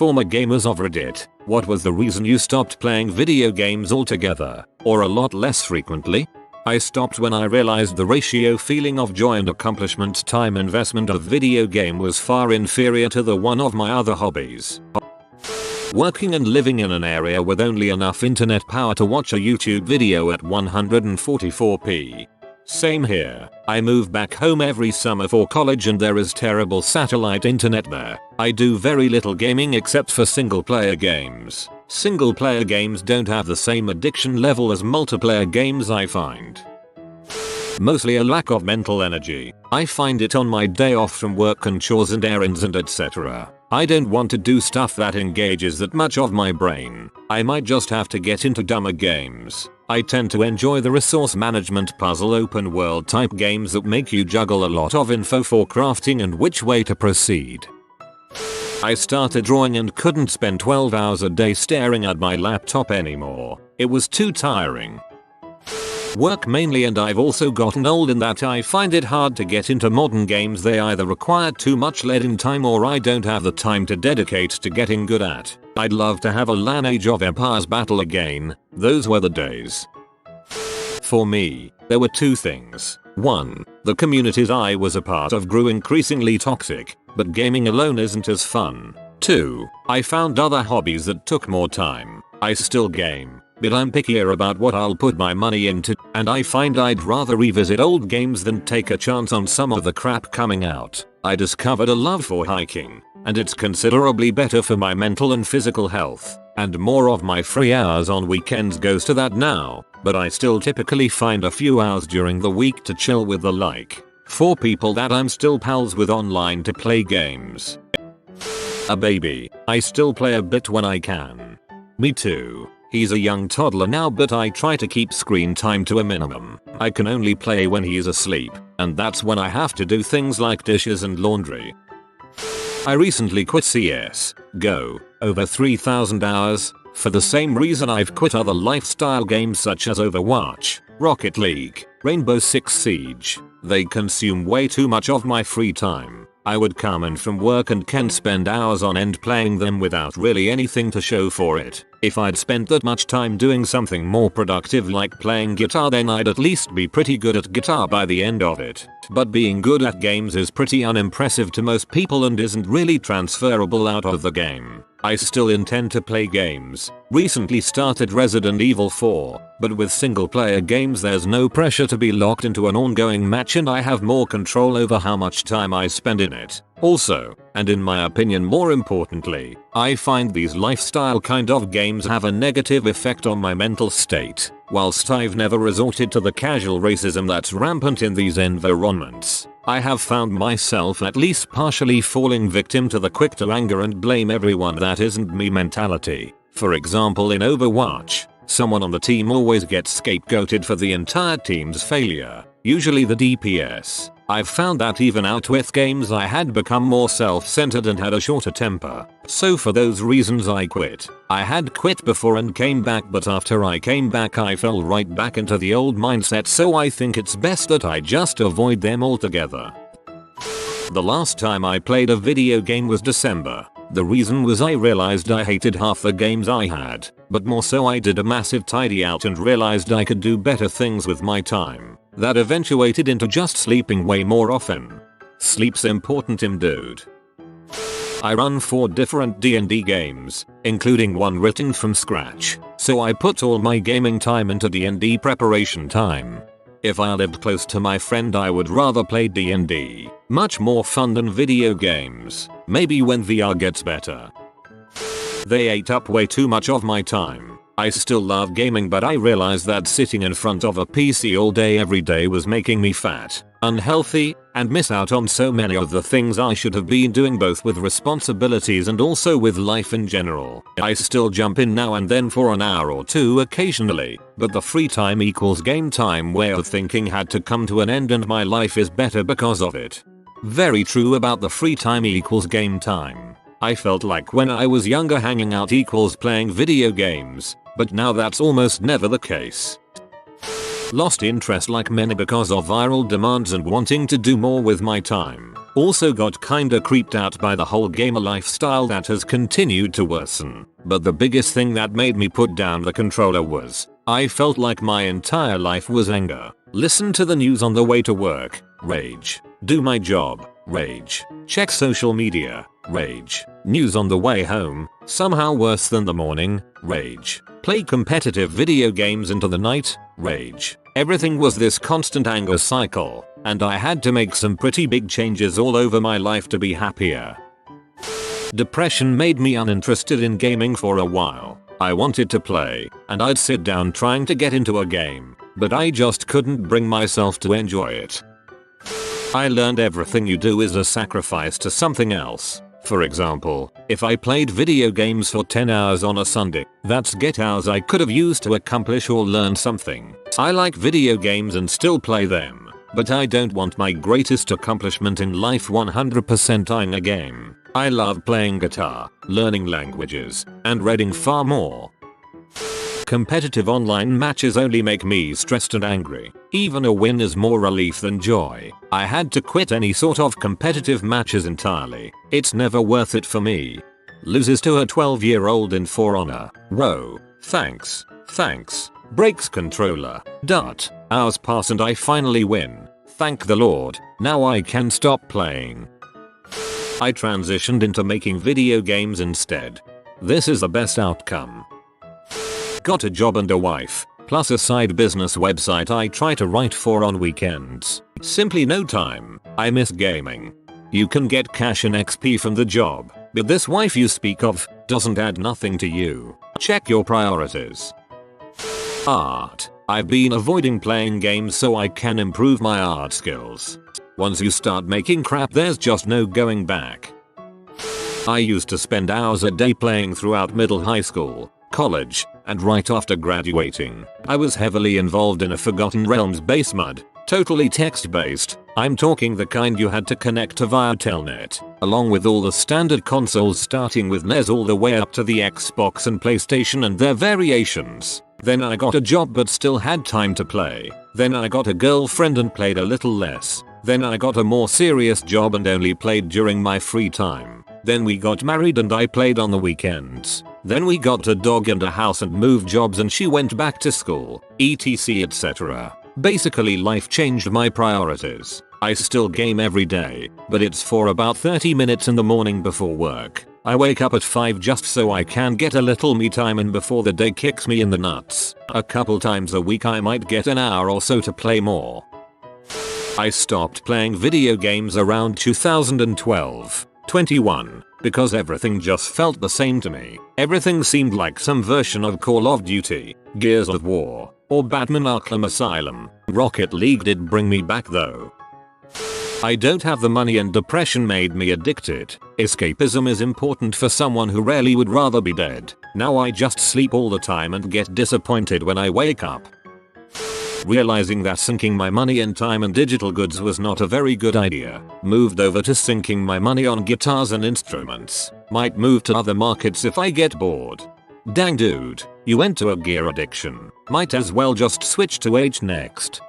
former gamers of Reddit, what was the reason you stopped playing video games altogether, or a lot less frequently? I stopped when I realized the ratio feeling of joy and accomplishment time investment of video game was far inferior to the one of my other hobbies. Working and living in an area with only enough internet power to watch a YouTube video at 144p. Same here. I move back home every summer for college and there is terrible satellite internet there. I do very little gaming except for single player games. Single player games don't have the same addiction level as multiplayer games, I find. Mostly a lack of mental energy. I find it on my day off from work and chores and errands and etc. I don't want to do stuff that engages that much of my brain. I might just have to get into dumber games. I tend to enjoy the resource management puzzle open world type games that make you juggle a lot of info for crafting and which way to proceed. I started drawing and couldn't spend 12 hours a day staring at my laptop anymore. It was too tiring. Work mainly, and I've also gotten old in that I find it hard to get into modern games. They either require too much lead-in time or I don't have the time to dedicate to getting good at. I'd love to have a LAN Age of Empires battle again. Those were the days. For me, there were two things. 1. The communities I was a part of grew increasingly toxic, but gaming alone isn't as fun. 2. I found other hobbies that took more time. I still game, but I'm pickier about what I'll put my money into, and I find I'd rather revisit old games than take a chance on some of the crap coming out. I discovered a love for hiking, and it's considerably better for my mental and physical health, and more of my free hours on weekends goes to that now, but I still typically find a few hours during the week to chill with the like. For people that I'm still pals with online to play games. A baby. I still play a bit when I can. Me too. He's a young toddler now, but I try to keep screen time to a minimum. I can only play when he's asleep, and that's when I have to do things like dishes and laundry. I recently quit CS:GO, over 3,000 hours, for the same reason I've quit other lifestyle games such as Overwatch, Rocket League, Rainbow Six Siege. They consume way too much of my free time. I would come in from work and can spend hours on end playing them without really anything to show for it. If I'd spent that much time doing something more productive like playing guitar, then I'd at least be pretty good at guitar by the end of it. But being good at games is pretty unimpressive to most people and isn't really transferable out of the game. I still intend to play games. Recently started Resident Evil 4, but with single player games there's no pressure to be locked into an ongoing match and I have more control over how much time I spend in it. Also, and in my opinion more importantly, I find these lifestyle kind of games have a negative effect on my mental state, whilst I've never resorted to the casual racism that's rampant in these environments. I have found myself at least partially falling victim to the quick to anger and blame everyone that isn't me mentality. For example, in Overwatch, someone on the team always gets scapegoated for the entire team's failure, usually the DPS. I've found that even out with games I had become more self-centered and had a shorter temper. So for those reasons I quit. I had quit before and came back, but after I came back I fell right back into the old mindset, so I think it's best that I just avoid them altogether. The last time I played a video game was December. The reason was I realized I hated half the games I had, but more so I did a massive tidy out and realized I could do better things with my time. That eventuated into just sleeping way more often. Sleep's important, dude. I run 4 different D&D games, including one written from scratch, so I put all my gaming time into D&D preparation time. If I lived close to my friend I would rather play D&D. Much more fun than video games. Maybe when VR gets better. They ate up way too much of my time. I still love gaming, but I realized that sitting in front of a PC all day every day was making me fat, unhealthy, and miss out on so many of the things I should have been doing, both with responsibilities and also with life in general. I still jump in now and then for an hour or two occasionally, but the free time equals game time way of thinking had to come to an end and my life is better because of it. Very true about the free time equals game time. I felt like when I was younger hanging out equals playing video games, but now that's almost never the case. Lost interest like many because of viral demands and wanting to do more with my time. Also got kinda creeped out by the whole gamer lifestyle that has continued to worsen. But the biggest thing that made me put down the controller was, I felt like my entire life was anger. Listen to the news on the way to work, rage. Do my job, rage. Check social media, rage. News on the way home, somehow worse than the morning, rage. Play competitive video games into the night, rage. Everything was this constant anger cycle, and I had to make some pretty big changes all over my life to be happier. Depression made me uninterested in gaming for a while. I wanted to play, and I'd sit down trying to get into a game, but I just couldn't bring myself to enjoy it. I learned everything you do is a sacrifice to something else. For example, if I played video games for 10 hours on a Sunday, that's get hours I could have used to accomplish or learn something. I like video games and still play them, but I don't want my greatest accomplishment in life 100% in a game. I love playing guitar, learning languages, and reading far more. Competitive online matches only make me stressed and angry. Even a win is more relief than joy. I had to quit any sort of competitive matches entirely. It's never worth it for me. Loses to a 12-year-old in For Honor. Whoa. Thanks. Breaks controller. Hours pass and I finally win. Thank the Lord. Now I can stop playing. I transitioned into making video games instead. This is the best outcome. Got a job and a wife, plus a side business website I try to write for on weekends. Simply no time. I miss gaming. You can get cash and XP from the job, but this wife you speak of doesn't add nothing to you. Check your priorities. Art. I've been avoiding playing games so I can improve my art skills. Once you start making crap, there's just no going back. I used to spend hours a day playing throughout middle high school, college, and right after graduating. I was heavily involved in a Forgotten Realms base mod, totally text-based. I'm talking the kind you had to connect to via Telnet, along with all the standard consoles starting with NES all the way up to the Xbox and PlayStation and their variations. Then I got a job but still had time to play. Then I got a girlfriend and played a little less. Then I got a more serious job and only played during my free time. Then we got married and I played on the weekends. Then we got a dog and a house and moved jobs and she went back to school, etc etc. Basically life changed my priorities. I still game every day, but it's for about 30 minutes in the morning before work. I wake up at 5 just so I can get a little me time in before the day kicks me in the nuts. A couple times a week I might get an hour or so to play more. I stopped playing video games around 2012. 21, because everything just felt the same to me. Everything seemed like some version of Call of Duty, Gears of War, or Batman Arkham Asylum. Rocket League did bring me back though. I don't have the money and depression made me addicted. Escapism is important for someone who rarely would rather be dead. Now I just sleep all the time and get disappointed when I wake up. Realizing that sinking my money and time in digital goods was not a very good idea, moved over to sinking my money on guitars and instruments. Might move to other markets if I get bored. Dang dude, you went to a gear addiction. Might as well just switch to H next.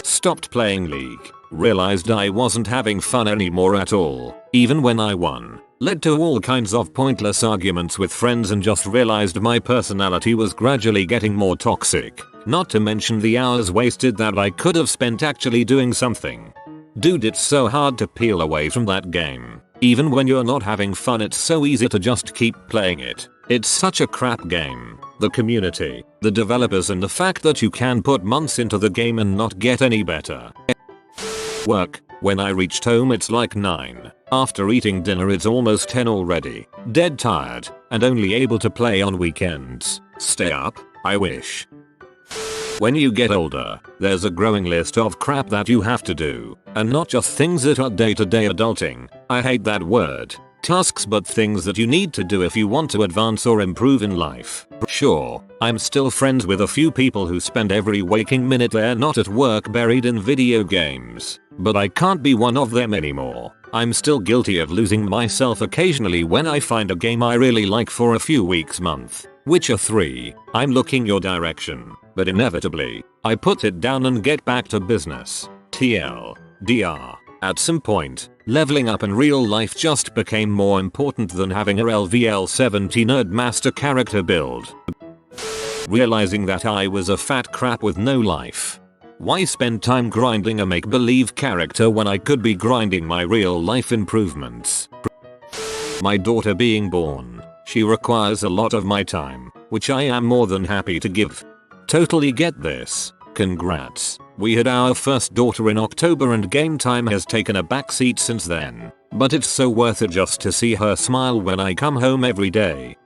Stopped playing League. Realized I wasn't having fun anymore at all, even when I won. Led to all kinds of pointless arguments with friends and just realized my personality was gradually getting more toxic. Not to mention the hours wasted that I could have spent actually doing something. Dude, it's so hard to peel away from that game. Even when you're not having fun, it's so easy to just keep playing it. It's such a crap game. The community, the developers, and the fact that you can put months into the game and not get any better. Work. When I reached home it's like 9. After eating dinner it's almost 10 already. Dead tired, and only able to play on weekends. Stay up? I wish. When you get older, there's a growing list of crap that you have to do, and not just things that are day-to-day adulting. I hate that word. Tasks, but things that you need to do if you want to advance or improve in life. Sure, I'm still friends with a few people who spend every waking minute they're not at work buried in video games, but I can't be one of them anymore. I'm still guilty of losing myself occasionally when I find a game I really like for a few weeks, month. Witcher 3, I'm looking your direction, but inevitably, I put it down and get back to business. TLDR. At some point, leveling up in real life just became more important than having a LVL70 Nerdmaster character build. Realizing that I was a fat crap with no life. Why spend time grinding a make-believe character when I could be grinding my real life improvements? My daughter being born, she requires a lot of my time, which I am more than happy to give. Totally get this. Congrats. We had our first daughter in October and game time has taken a backseat since then, but it's so worth it just to see her smile when I come home every day.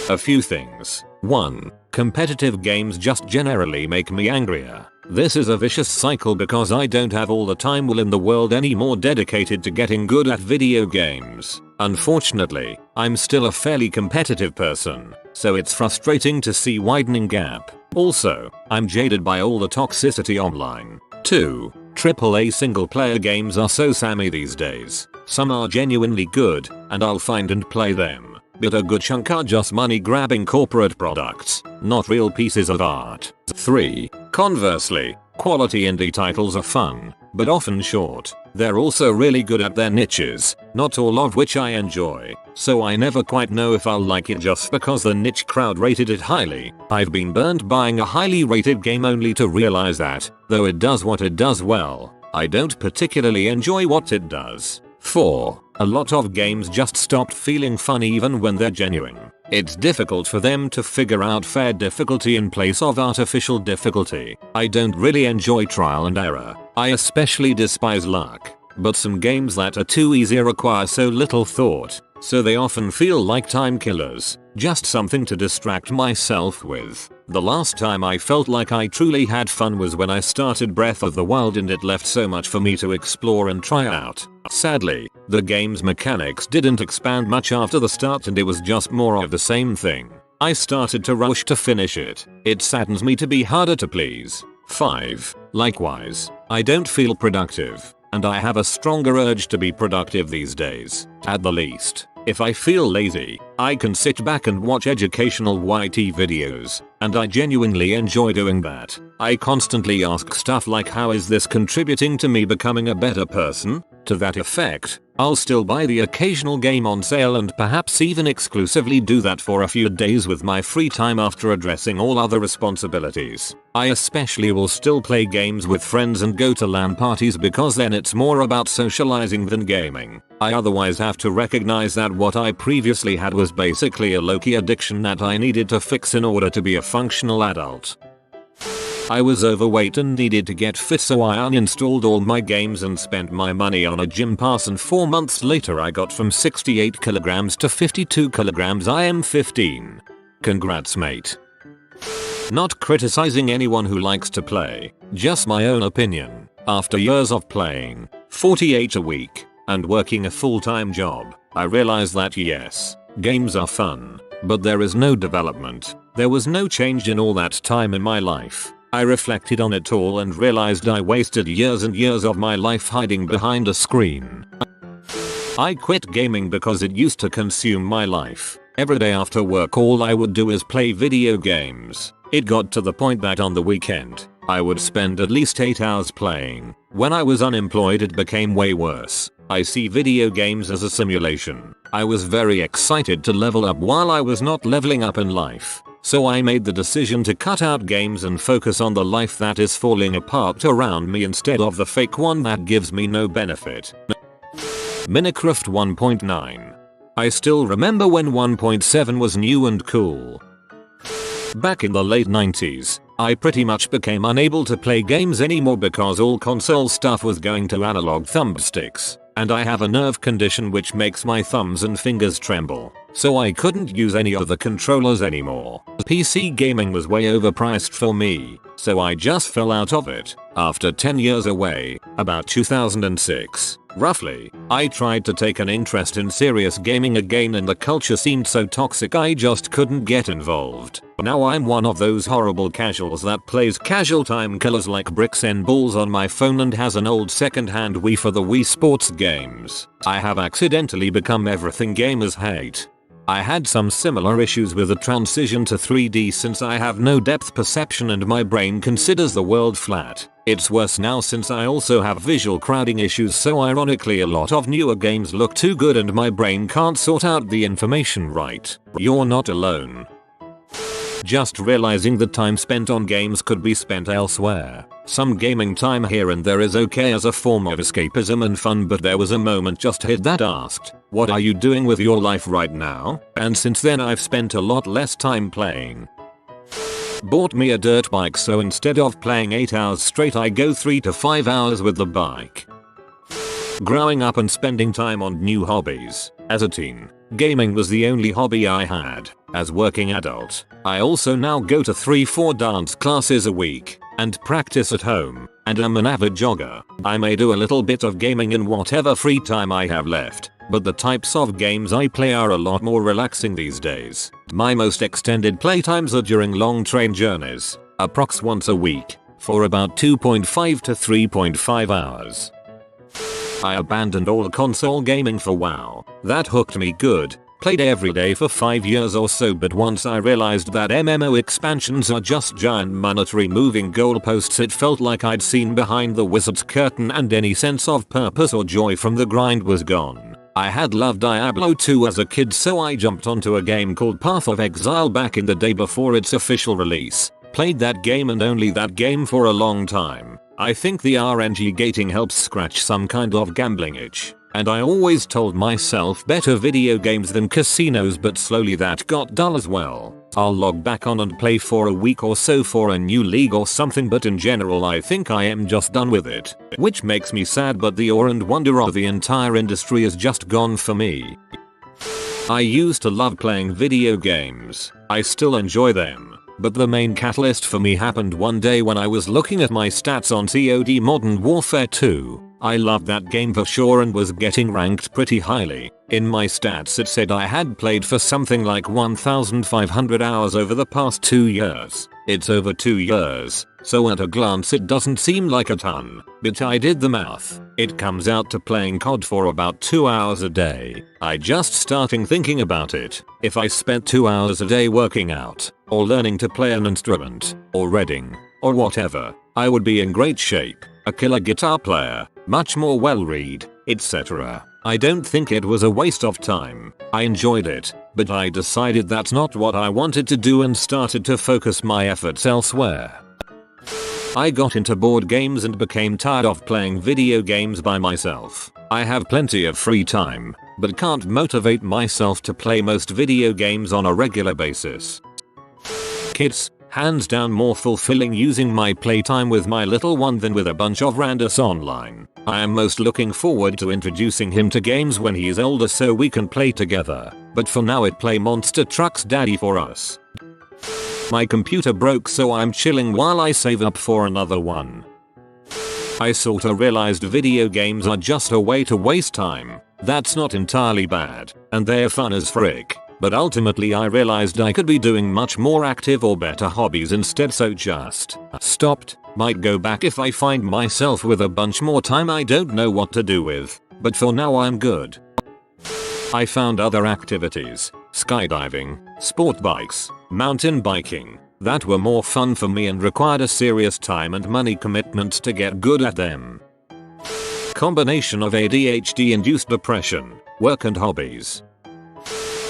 A few things. 1. Competitive games just generally make me angrier. This is a vicious cycle because I don't have all the time in the world anymore dedicated to getting good at video games. Unfortunately, I'm still a fairly competitive person, so it's frustrating to see widening gap. Also, I'm jaded by all the toxicity online. 2. AAA single player games are so sammy these days. Some are genuinely good, and I'll find and play them. But a good chunk are just money grabbing corporate products, not real pieces of art. 3. Conversely, quality indie titles are fun, but often short. They're also really good at their niches, not all of which I enjoy, so I never quite know if I'll like it just because the niche crowd rated it highly. I've been burnt buying a highly rated game only to realize that, though it does what it does well, I don't particularly enjoy what it does. 4. A lot of games just stopped feeling fun even when they're genuine. It's difficult for them to figure out fair difficulty in place of artificial difficulty. I don't really enjoy trial and error. I especially despise luck. But some games that are too easy require so little thought, so they often feel like time killers. Just something to distract myself with. The last time I felt like I truly had fun was when I started Breath of the Wild and it left so much for me to explore and try out. Sadly, the game's mechanics didn't expand much after the start and it was just more of the same thing. I started to rush to finish it. It saddens me to be harder to please. 5. Likewise, I don't feel productive, and I have a stronger urge to be productive these days. At the least, if I feel lazy, I can sit back and watch educational YT videos, and I genuinely enjoy doing that. I constantly ask stuff like, how is this contributing to me becoming a better person? To that effect, I'll still buy the occasional game on sale and perhaps even exclusively do that for a few days with my free time after addressing all other responsibilities. I especially will still play games with friends and go to LAN parties because then it's more about socializing than gaming. I otherwise have to recognize that what I previously had was basically a low-key addiction that I needed to fix in order to be a functional adult. I was overweight and needed to get fit, so I uninstalled all my games and spent my money on a gym pass, and 4 months later I got from 68 kilograms to 52 kilograms. I am 15. Congrats, mate. Not criticizing anyone who likes to play, just my own opinion. After years of playing 48 a week and working a full-time job, I realized that yes, games are fun, but there is no development. There was no change in all that time in my life. I reflected on it all and realized I wasted years and years of my life hiding behind a screen. I quit gaming because it used to consume my life. Every day after work all I would do is play video games. It got to the point that on the weekend, I would spend at least 8 hours playing. When I was unemployed it became way worse. I see video games as a simulation. I was very excited to level up while I was not leveling up in life. So I made the decision to cut out games and focus on the life that is falling apart around me instead of the fake one that gives me no benefit. Minecraft 1.9. I still remember when 1.7 was new and cool. Back in the late 90s, I pretty much became unable to play games anymore because all console stuff was going to analog thumbsticks, and I have a nerve condition which makes my thumbs and fingers tremble, so I couldn't use any of the controllers anymore. PC gaming was way overpriced for me, so I just fell out of it. After 10 years away, about 2006, roughly, I tried to take an interest in serious gaming again and the culture seemed so toxic I just couldn't get involved. Now I'm one of those horrible casuals that plays casual time killers like bricks and balls on my phone and has an old second-hand Wii for the Wii Sports games. I have accidentally become everything gamers hate. I had some similar issues with the transition to 3D since I have no depth perception and my brain considers the world flat. It's worse now since I also have visual crowding issues, so ironically a lot of newer games look too good and my brain can't sort out the information right. You're not alone. Just realizing the time spent on games could be spent elsewhere. Some gaming time here and there is okay as a form of escapism and fun, but there was a moment just hit that asked, what are you doing with your life right now? And since then I've spent a lot less time playing. Bought me a dirt bike, so instead of playing 8 hours straight I go 3 to 5 hours with the bike. Growing up and spending time on new hobbies. As a teen, gaming was the only hobby I had. As working adult, I also now go to 3-4 dance classes a week and practice at home, and I'm an avid jogger. I may do a little bit of gaming in whatever free time I have left, but the types of games I play are a lot more relaxing these days. My most extended playtimes are during long train journeys, approx once a week, for about 2.5 to 3.5 hours. I abandoned all console gaming for WoW. That hooked me good. Played every day for 5 years or so, but once I realized that MMO expansions are just giant monetary moving goalposts, it felt like I'd seen behind the wizard's curtain and any sense of purpose or joy from the grind was gone. I had loved Diablo 2 as a kid, so I jumped onto a game called Path of Exile back in the day before its official release. Played that game and only that game for a long time. I think the RNG gating helps scratch some kind of gambling itch. And I always told myself better video games than casinos, but slowly that got dull as well. I'll log back on and play for a week or so for a new league or something, but in general I think I am just done with it. Which makes me sad, but the awe and wonder of the entire industry is just gone for me. I used to love playing video games. I still enjoy them. But the main catalyst for me happened one day when I was looking at my stats on COD Modern Warfare 2. I loved that game for sure and was getting ranked pretty highly. In my stats it said I had played for something like 1,500 hours over the past 2 years. It's over 2 years, so at a glance it doesn't seem like a ton. But I did the math. It comes out to playing COD for about 2 hours a day. I just starting thinking about it. If I spent 2 hours a day working out, or learning to play an instrument, or reading, or whatever, I would be in great shape. A killer guitar player, much more well-read, etc. I don't think it was a waste of time. I enjoyed it, but I decided that's not what I wanted to do and started to focus my efforts elsewhere. I got into board games and became tired of playing video games by myself. I have plenty of free time, but can't motivate myself to play most video games on a regular basis. Kids, hands down more fulfilling using my playtime with my little one than with a bunch of randos online. I am most looking forward to introducing him to games when he is older so we can play together, but for now it play Monster Trucks Daddy for us. My computer broke, so I'm chilling while I save up for another one. I sorta realized video games are just a way to waste time. That's not entirely bad, and they're fun as frick. But ultimately I realized I could be doing much more active or better hobbies instead, so just stopped. Might go back if I find myself with a bunch more time I don't know what to do with, but for now I'm good. I found other activities, skydiving, sport bikes, mountain biking, that were more fun for me and required a serious time and money commitment to get good at them. Combination of ADHD-induced depression, work and hobbies.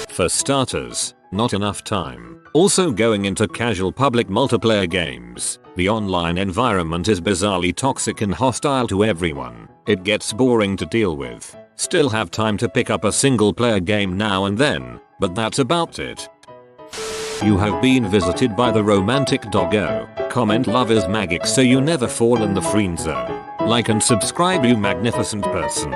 For starters, not enough time. Also going into casual public multiplayer games. The online environment is bizarrely toxic and hostile to everyone. It gets boring to deal with. Still have time to pick up a single player game now and then, but that's about it. You have been visited by the romantic doggo. Comment love is magic so you never fall in the friend zone. Like and subscribe, you magnificent person.